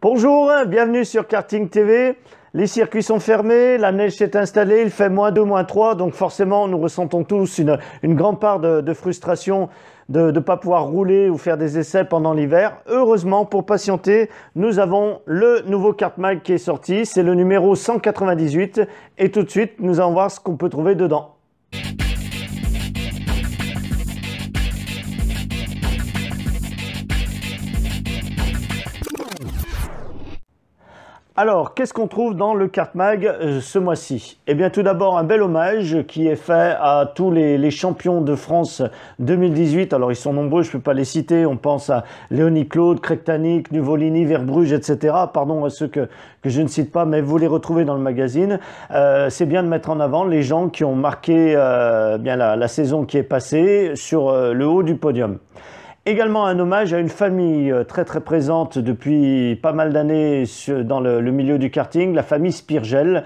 Bonjour, bienvenue sur Karting TV. Les circuits sont fermés, la neige s'est installée, il fait -2, -3, donc forcément nous ressentons tous une grande part de frustration de ne pas pouvoir rouler ou faire des essais pendant l'hiver. Heureusement, pour patienter, nous avons le nouveau KartMag qui est sorti, c'est le numéro 198 et tout de suite nous allons voir ce qu'on peut trouver dedans. Alors, qu'est-ce qu'on trouve dans le KartMag ce mois-ci? Eh bien, tout d'abord, un bel hommage qui est fait à tous les champions de France 2018. Alors, ils sont nombreux, je ne peux pas les citer. On pense à Léonie Claude, Craig Tanik, Nuvolini, Verbrugge, etc. Pardon à ceux que je ne cite pas, mais vous les retrouvez dans le magazine. C'est bien de mettre en avant les gens qui ont marqué bien la saison qui est passée sur le haut du podium. Également un hommage à une famille très présente depuis pas mal d'années dans le milieu du karting, la famille Spirgel,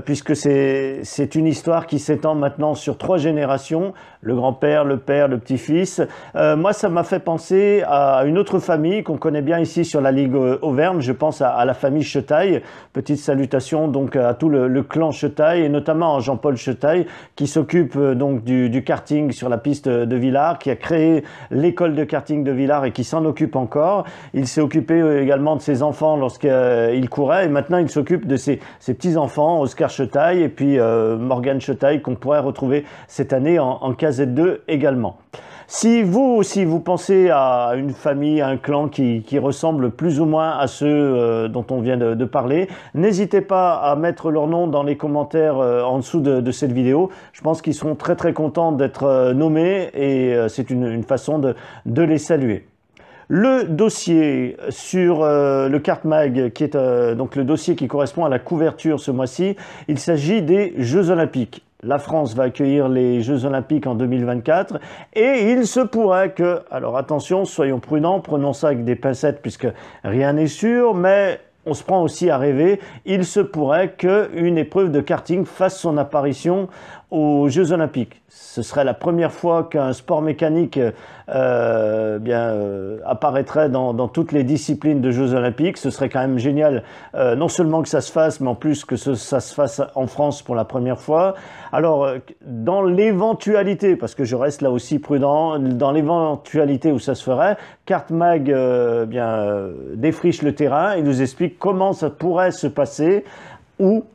puisque c'est une histoire qui s'étend maintenant sur 3 générations, le grand-père, le père, le petit-fils. Moi, ça m'a fait penser à une autre famille qu'on connaît bien ici sur la Ligue Auvergne, je pense à la famille Chetaille. Petite salutation donc à tout le clan Chetaille et notamment à Jean-Paul Chetaille qui s'occupe donc du karting sur la piste de Villars, qui a créé l'école de karting de Villars et qui s'en occupe encore. Il s'est occupé également de ses enfants lorsqu'il courait et maintenant il s'occupe de ses petits-enfants, Oscar Chetaille et puis Morgane Chetaille qu'on pourrait retrouver cette année en KZ2 également. Si vous aussi vous pensez à une famille, à un clan qui ressemble plus ou moins à ceux dont on vient de parler, n'hésitez pas à mettre leur nom dans les commentaires en dessous de cette vidéo. Je pense qu'ils seront très contents d'être nommés et c'est une façon de les saluer. Le dossier sur le KartMag, qui est donc le dossier qui correspond à la couverture ce mois-ci, il s'agit des Jeux Olympiques. La France va accueillir les Jeux Olympiques en 2024 et il se pourrait que, alors attention, soyons prudents, prenons ça avec des pincettes puisque rien n'est sûr, mais on se prend aussi à rêver, il se pourrait qu'une épreuve de karting fasse son apparition aux Jeux Olympiques. Ce serait la première fois qu'un sport mécanique apparaîtrait dans toutes les disciplines de Jeux Olympiques. Ce serait quand même génial, non seulement que ça se fasse, mais en plus que ça se fasse en France pour la première fois. Alors, dans l'éventualité, parce que je reste là aussi prudent, dans l'éventualité où ça se ferait, KartMag défriche le terrain et nous explique comment ça pourrait se passer, où,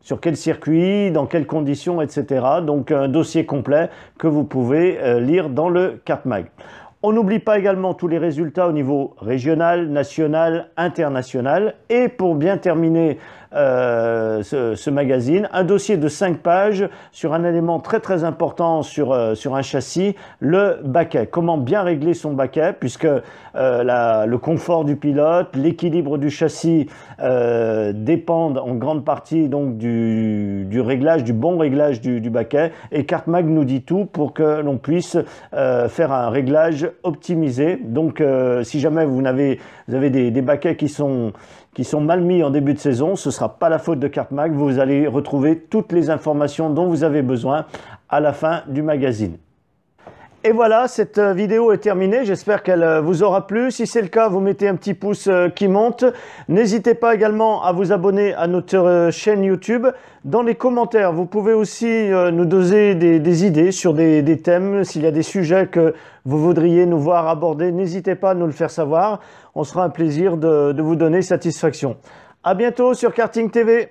sur quel circuit, dans quelles conditions, etc. Donc un dossier complet que vous pouvez lire dans le KartMag. On n'oublie pas également tous les résultats au niveau régional, national, international. Et pour bien terminer ce magazine, un dossier de 5 pages sur un élément très important sur un châssis, le baquet. Comment bien régler son baquet, puisque le confort du pilote, l'équilibre du châssis dépendent en grande partie donc du réglage, du bon réglage du baquet. Et KartMag nous dit tout pour que l'on puisse faire un réglage optimisé. Donc si jamais vous avez des baquets qui sont mal mis en début de saison, ce ne sera pas la faute de KartMag, vous allez retrouver toutes les informations dont vous avez besoin à la fin du magazine. Et voilà, cette vidéo est terminée, j'espère qu'elle vous aura plu. Si c'est le cas, vous mettez un petit pouce qui monte. N'hésitez pas également à vous abonner à notre chaîne YouTube. Dans les commentaires, vous pouvez aussi nous donner des idées sur des thèmes. S'il y a des sujets que vous voudriez nous voir aborder, n'hésitez pas à nous le faire savoir. On sera un plaisir de vous donner satisfaction. À bientôt sur Karting TV.